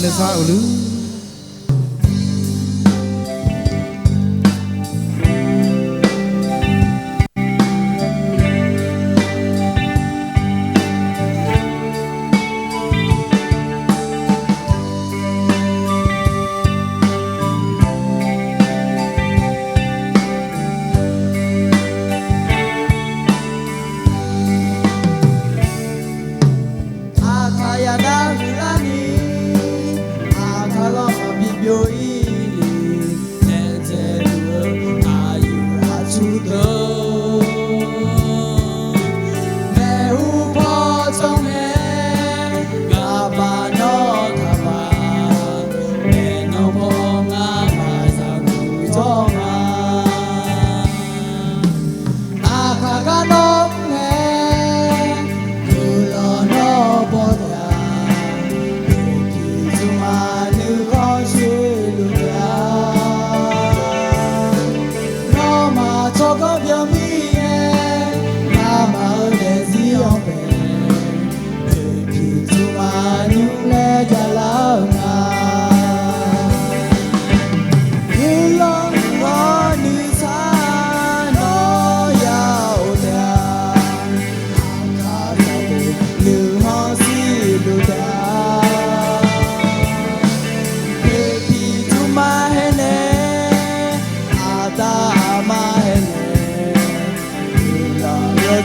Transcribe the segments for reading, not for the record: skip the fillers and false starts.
Saulu.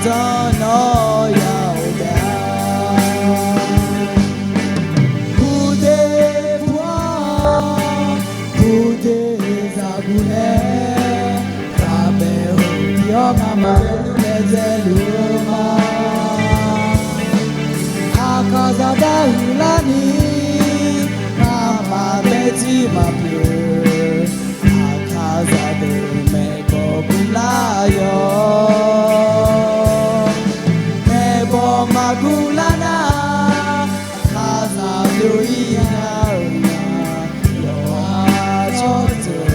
Don't know ya Pude puan Pude zabule Kabe hutio mama Lezeluma Akazada hulani Mama beti maple Akazade meko bulayo Magulana, Kaza Luina, Yoa Chote.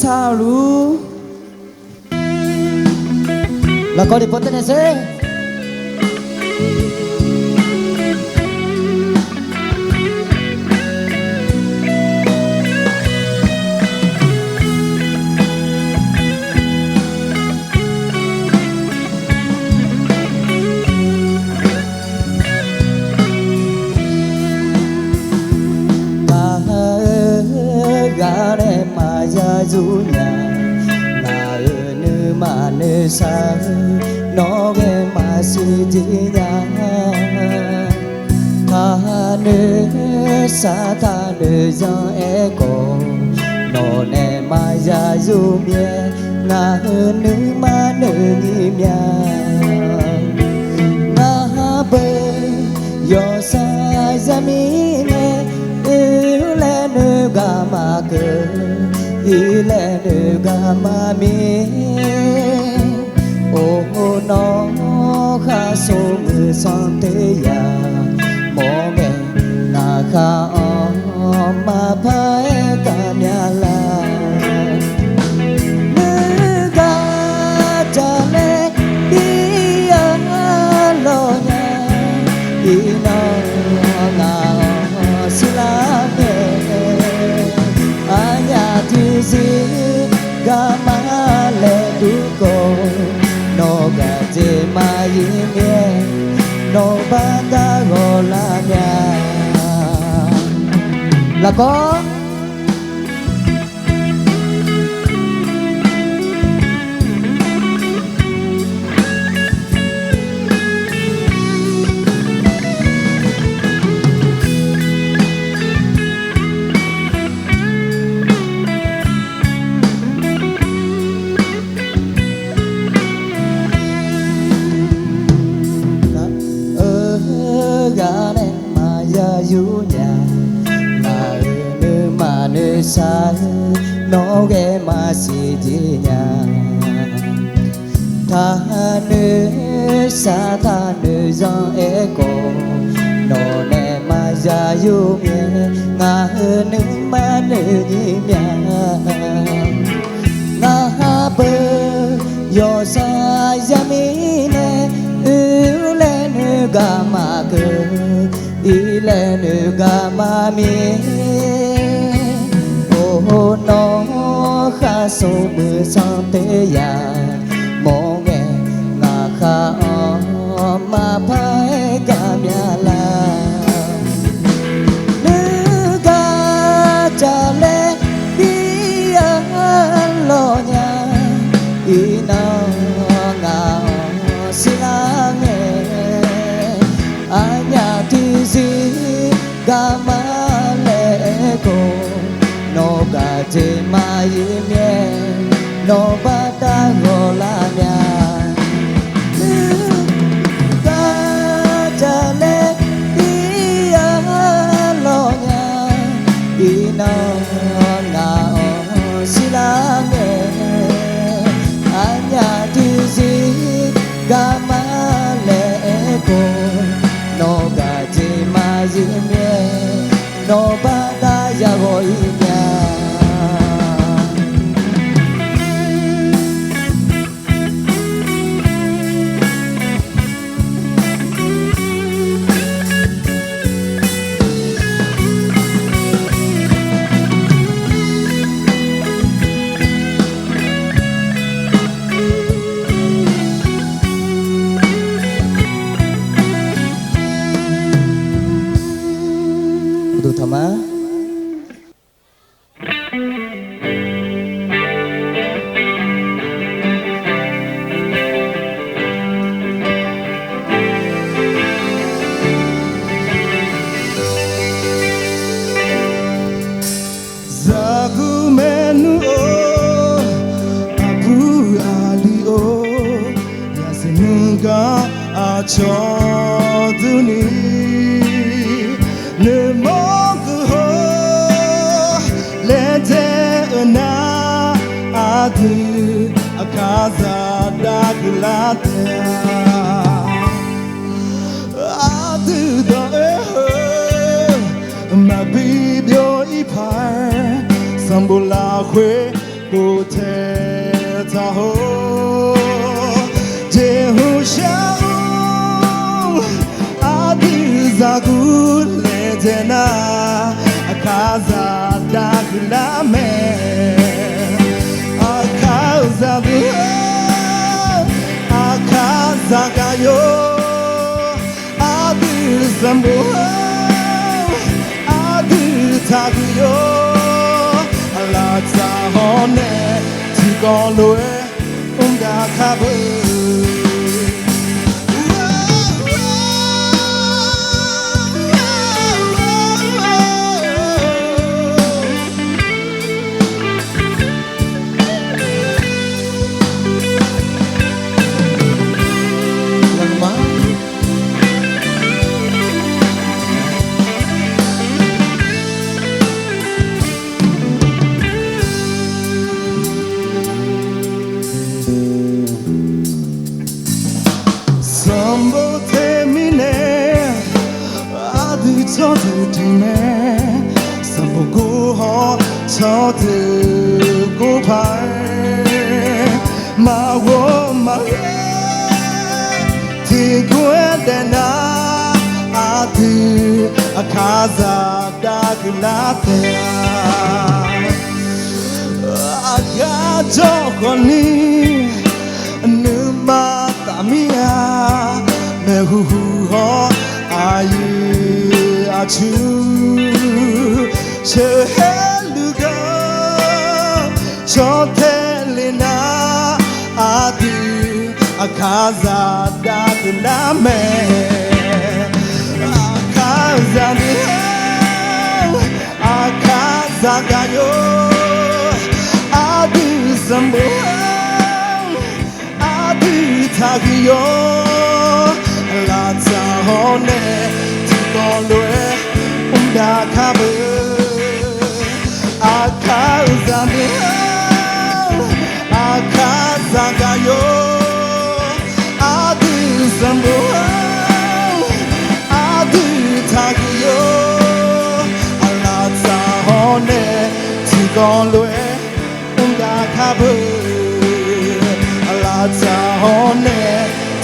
Charu La có đi pertenece du nhà là nơi mà nơi xa nó nghe mà suy chỉ nhà tha nơi xa tha nơi do e cổ nó nè mà ra du mía là nơi mà nơi nhị mía na bơ yo sa ra mi nè yêu lên nơi ga mà cơ ile de gama mi o no kha so mu son te ya mo me na kha o ma pa e ka mya la ne ga cha le di a lo nya di no na si la gama le du ko no ga je ma yin ye no ba ta go la nya là có du nhà là nơi mà nơi xa nó ghé mà xì chi nhà tha nơi xa tha nơi do e cổ nó nè mà ra du mẹ ngà nơi mà nơi nhị nhà ngà bơ yo sa ra mi nè yêu lên ga mà cơ ile nu ga ma mi o no kha so mu son te ya mo nge na kha o ma pa e ga mya la nu ga cha le di a lo nya i na nga si la nge anya ti si gama le ko no ga je ma yin mye no ba ta go la mya ga cha le di a lo nya i na nga si la nge anya ti si gama le ko no ga je ma yin mye no ba ta ya go nya tu thama zagu menu o abu ali o yasinga a choduni ne mo na adu akaza daglate adu do ma bibyo ipai sambula khwe ကိုထဲသာဟိုကျေဟူရှာအာဒီဇာကူလေဂျနာအခါစားတာကလာမဲအခါစားဘူးအခါစားကယောအာဒီဇမ်ဘူအာဒီသာကူယောအလာသာဟောနေဒီကောလွယ်ဥဒ္ဒါခဘချောတဲ့ဒီနဲ့စံဖို့ကိုဟောချောတဲ့ကိုဖိုင်မဝမဒီကိုတဲ့နာအာဒီအခါစားတာကလာတဲ့အကကြောကိုနီနမတာမီယာမေဟူဟူဟောအာယူto Cheheluga Chotelina Adi Akaza Daduname Akaza Akaza Gayo Adi Zambo Adi Tagio Lata Hone Tikolwe Unda kabe akazame akazagayo adi zambo adi tagiyo alata hone tigonlwe unda kabe alata hone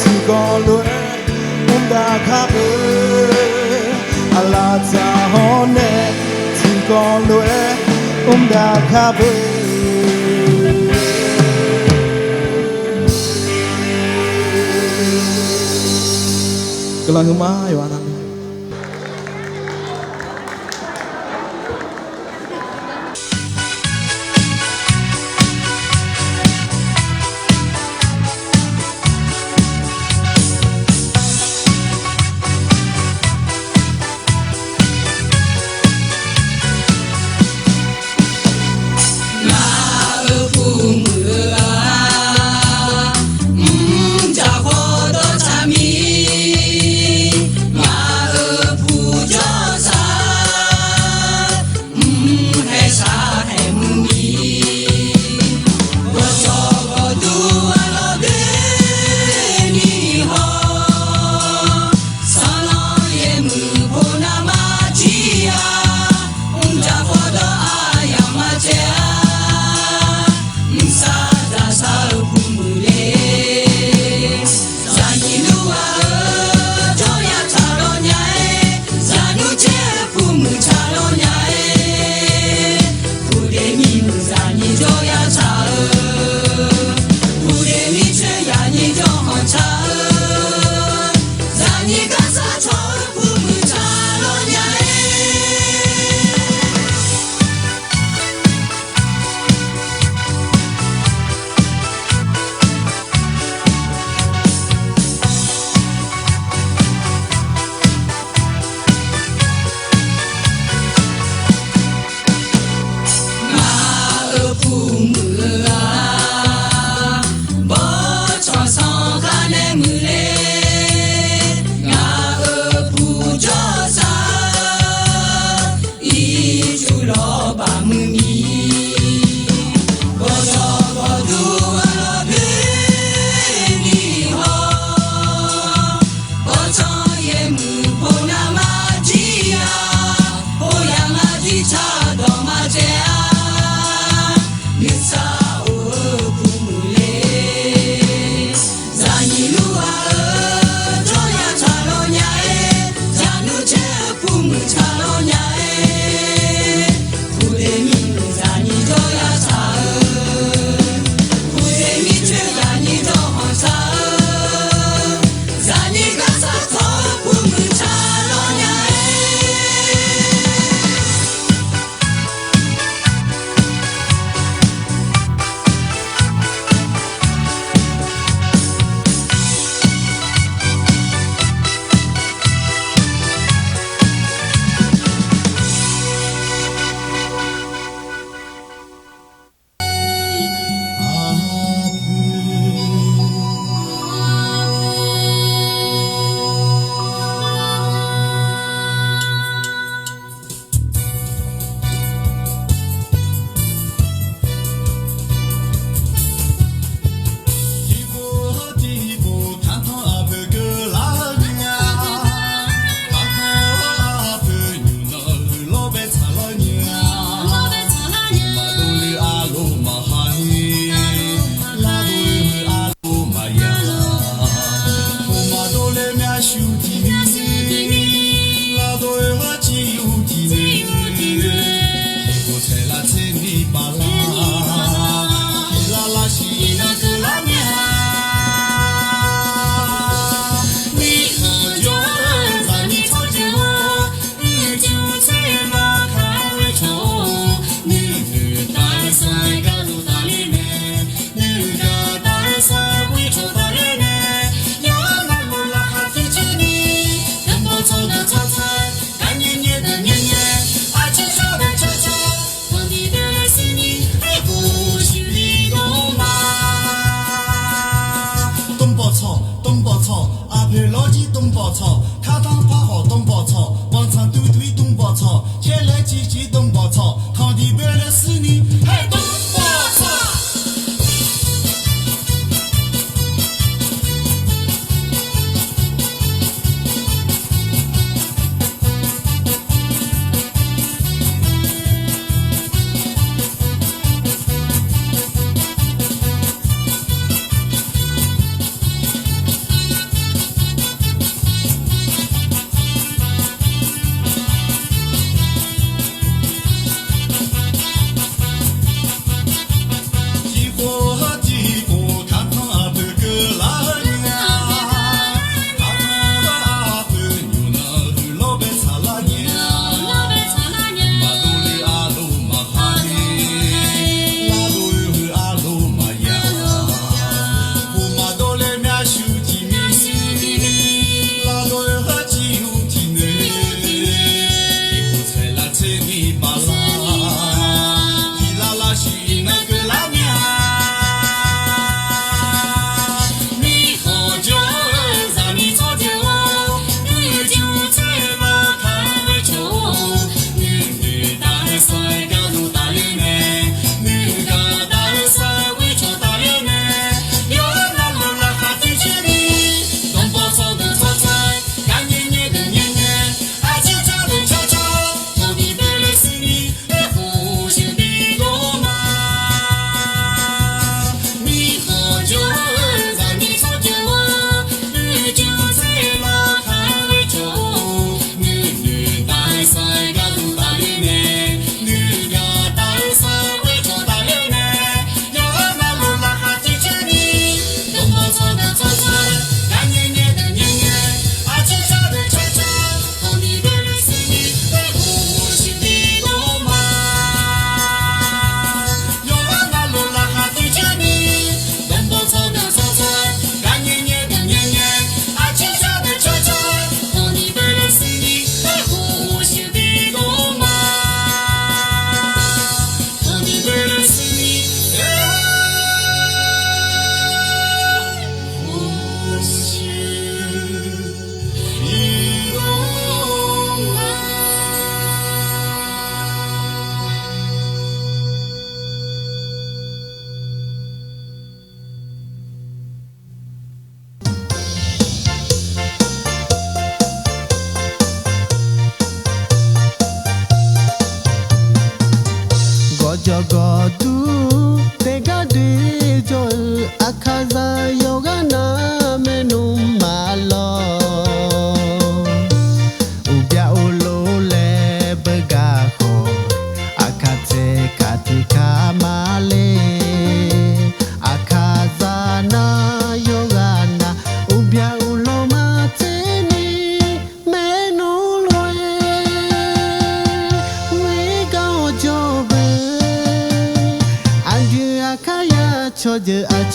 tigonlwe unda kabe alata hone tigonlwe unda kabe Kelanguma Yohana Ma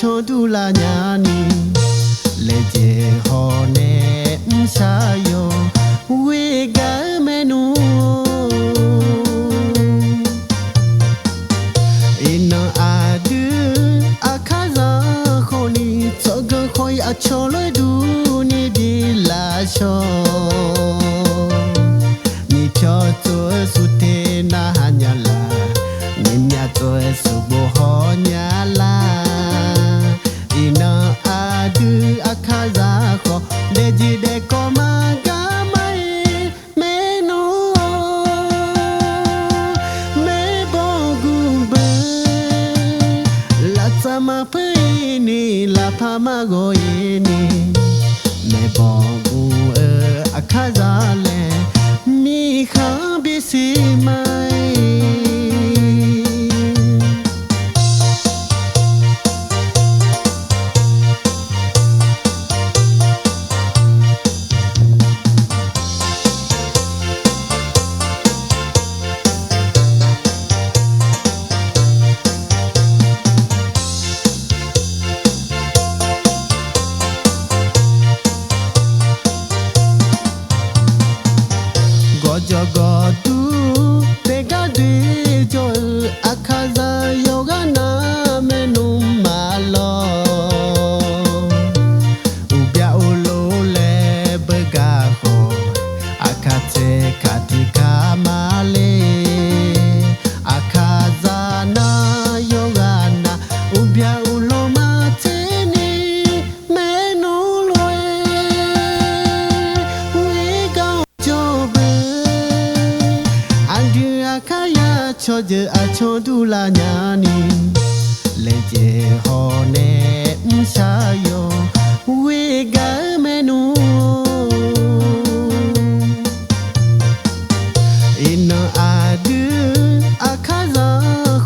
cho du la nhà ni lệ chế họ nè sa yo we ga menu ina adu akaza khoni choga khoi a choloi du ni di la cho ni cho to su te na nya la ni nya to su bo ho nya la ina adu akaza kho de ji de ko ma ga mai me no me bo gu be la tsama pe ni la pha ma go yi ni me bo gu akaza le mi kha bi si mai Jogotu pegade jol akaza yoga na menu malo ubia ulo le begaho akate katika male akaza na yoga na ubia ulo mateni menu loe we go jobe kaya cho je a cho du la nya ni le je ho ne sa yo we ga menu ina adu akaza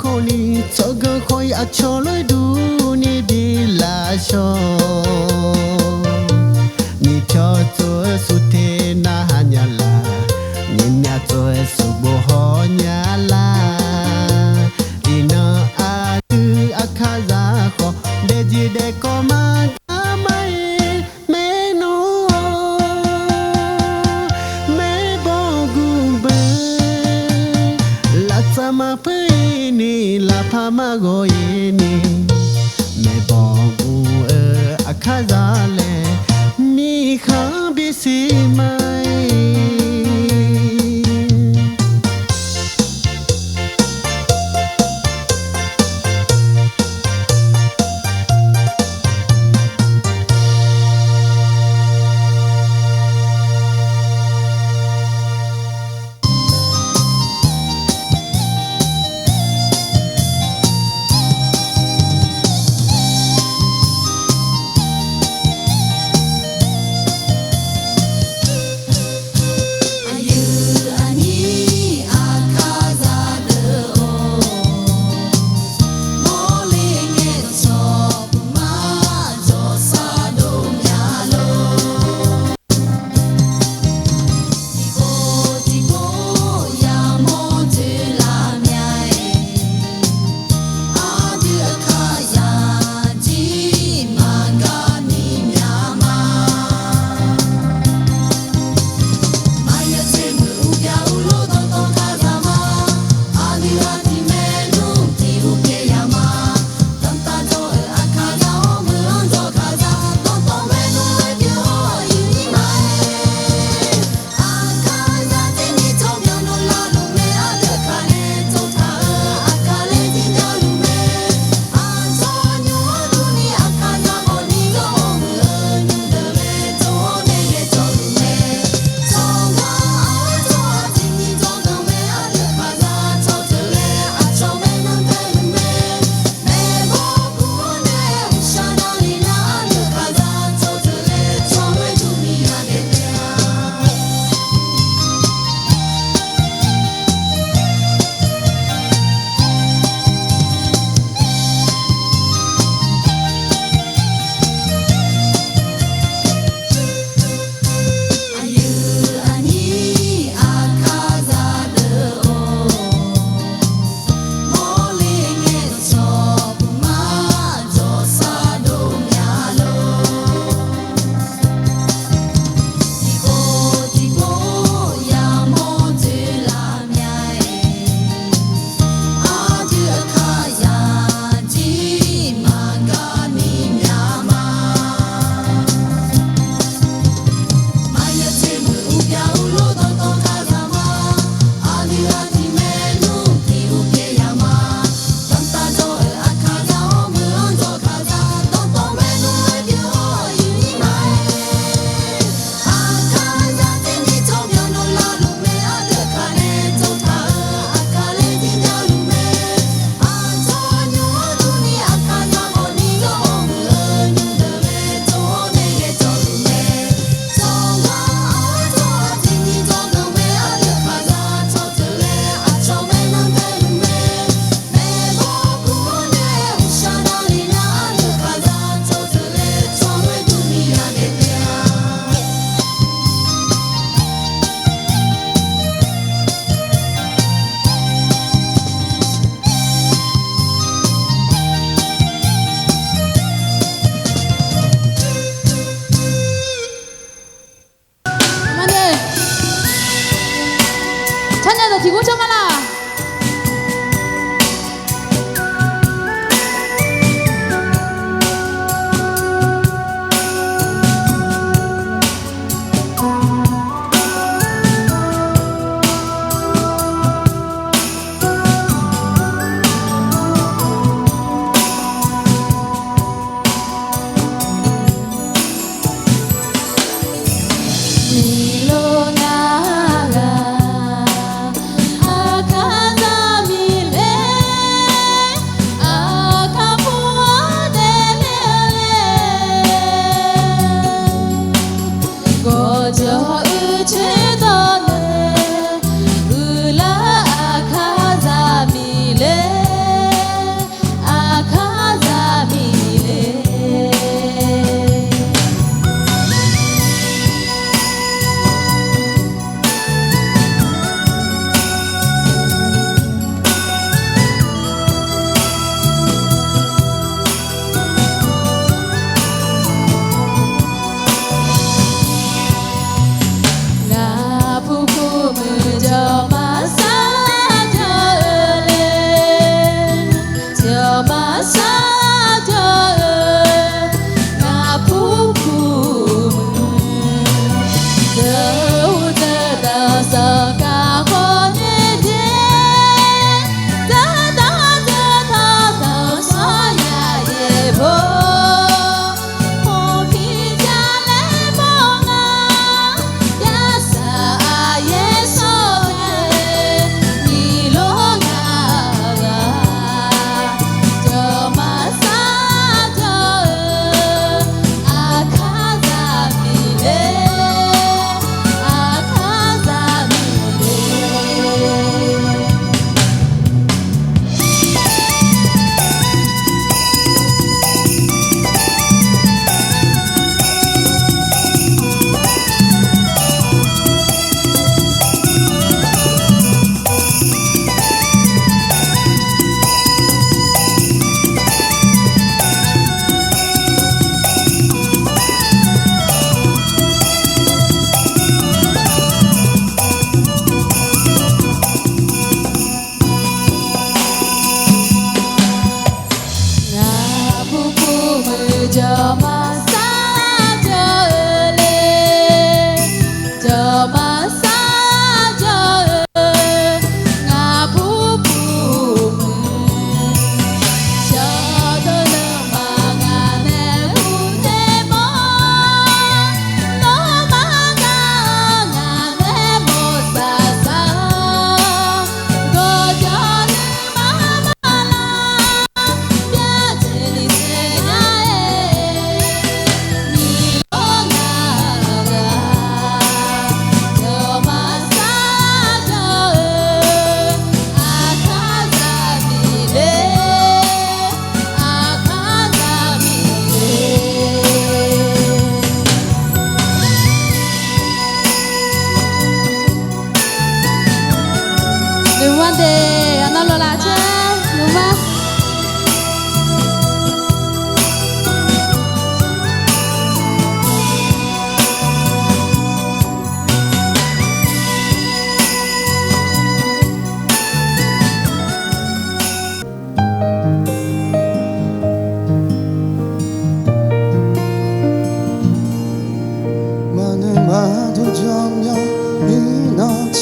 khoni choga khoi a cho loi du ni di la cho ni cho to su te na nya la ni nya to su bo ho nya la ina adu akaza kho de ji de ko ma ga mai me no me bo gu be la tsama pe ni la pha ma go yi ni me bo gu akaza le mi kha bi si mai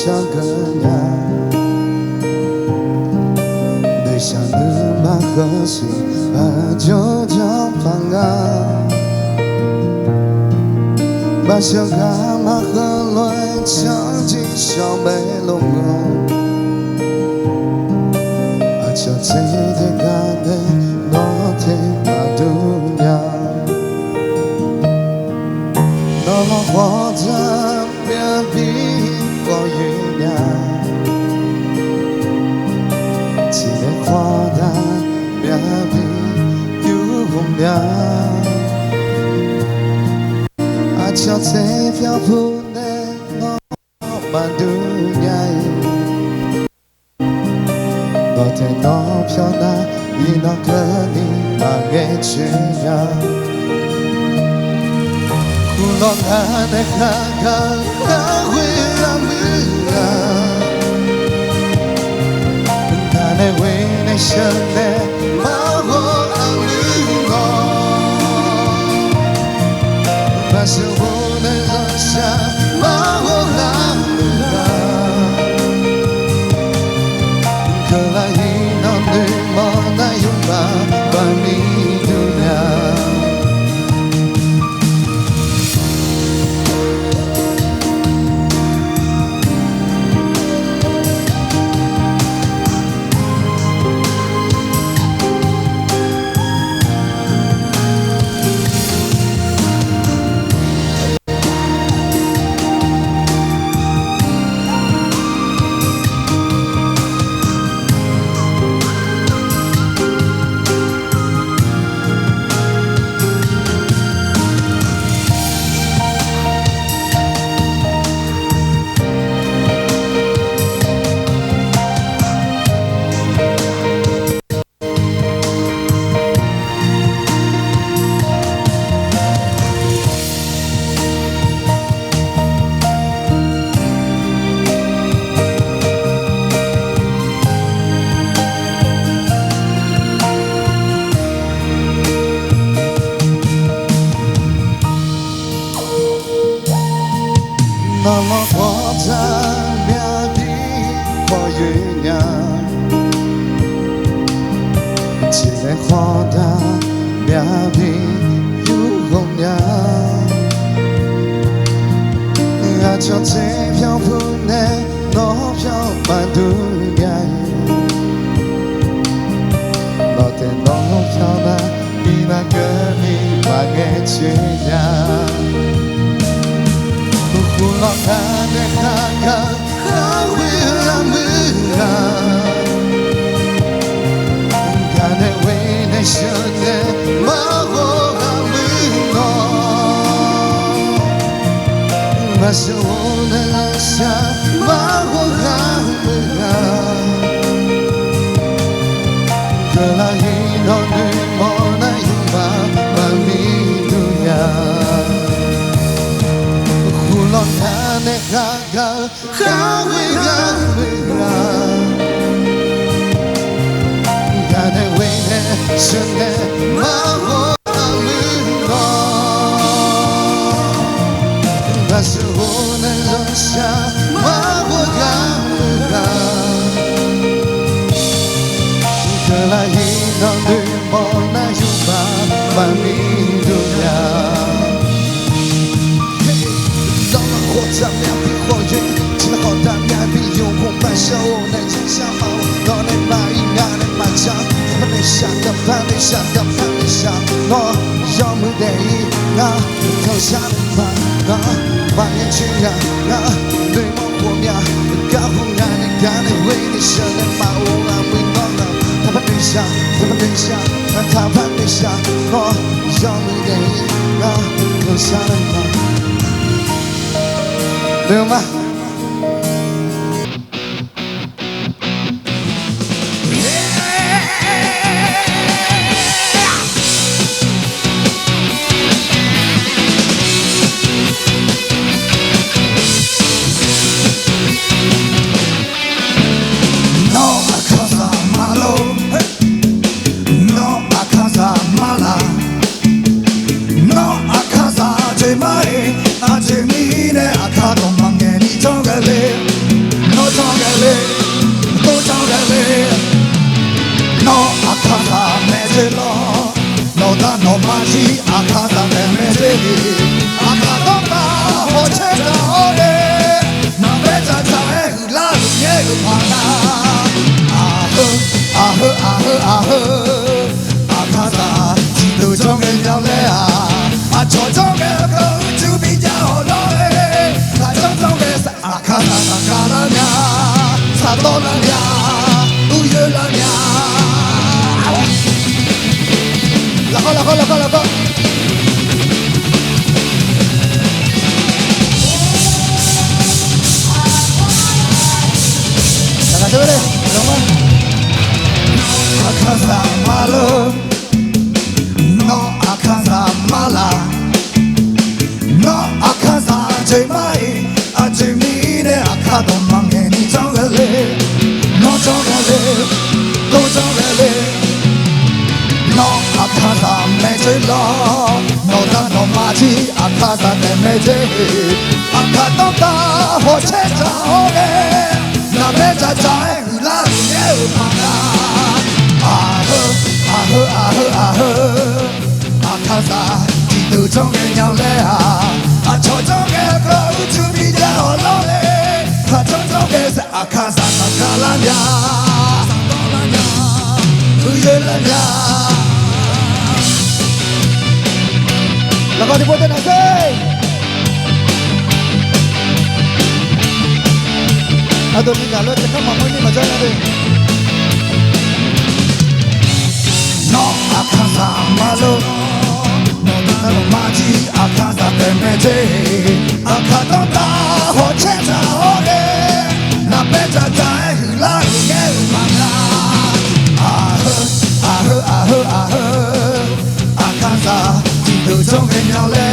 像个娘，没想你马和水，就叫放啊。把小蛤蟆和乱唱进小美龙宫，就这点干的我听马杜呀，那么活着别比我月亮，记得活的别比有红亮。就这漂浮的我马杜呀，我的我漂亮，一那个你马给去呀，呼隆啊的哈卡哈会让不啊，那的为那些的马我安利我。把生活的留下，把我拉回可来一闹对我那拥抱，把你丢掉。那么活着别比我月亮，记得活的别比有红亮，就这漂浮的我漂满肚呀，我的我漂亮，比那个你把给去呀。呼隆啊的哈卡哈会让不啊，看的为那些的马我让不我，把生活的留下马我让不啊，可来一闹对我那拥抱把你丢呀。long ane gaga hawe gaga gane wene shune ma ho aluno basu hone losha ma ho gaga kala hino du mona yuba ma mi dunya 活着面比火焰，记得好大面比永恒半生，我内心想法，我内把阴暗的漫长，他们内想的反内想的反内想，我要么得意，我投下的吧，我把眼睛呀，我对我火面，高红爱的干的为你生的马，我安慰我了，他们内想，他们内想，他们内想，我要么得意，我投下的吧。对吗？ လေကိုကြောင့်လေနော်အခါသာမဲချေလောနော်ဒါနော်မရှိအခါသာမဲချေအခါတော့ပါဟောချေတော့လေနော်ပဲချာချာဟူလာရဲ့ဘာလာအာဟအခါသာဒီလိုကြောင့်ကြောင့်လဲအချောကြောင့်ကိုသူပြီးကြတော့လေအခါသာကာလာညာသာတော်လာညာဥယလာညာလာကောလာကောလာကောလာကောလာကြတယ်လောမအခါသာမာလောနောအခါသာမာလာနောအခါသာချိန်မိုင်အချိန်မီနဲ့အခါတော့မငယ်နေကြောင်းလေနောကြောင်းလေကိုကြောင်းလေနောအခါသာမဲချေလောနောဒါနောမာချီအခါသာမဲချေအခါတော့တာဟောချေချောလေနာမဲချာချာလာရဲ့ဘာလာအခါသာဒီလိုကြောင့်ကြောင့်လဲအချောကြောင့်ကိုသူပြီးကြတော့လေခါကြောင့်အခါသာကာလာညာသူရလာညာလာဒီပေါ်တဲ့နေအဒိုနီကလည်းကမမနီမကြရတယ်နော်အခါသာမလို့နော်ဒါတော့မာဂျီအခါသာပဲမဲ့ချေအခါတော့တာဟောချေတာဟောလေနာပဲတာတိုင်းလာရဲ့မာနာအခါသာဒီလိုကြောင့်ကြောင့်လဲ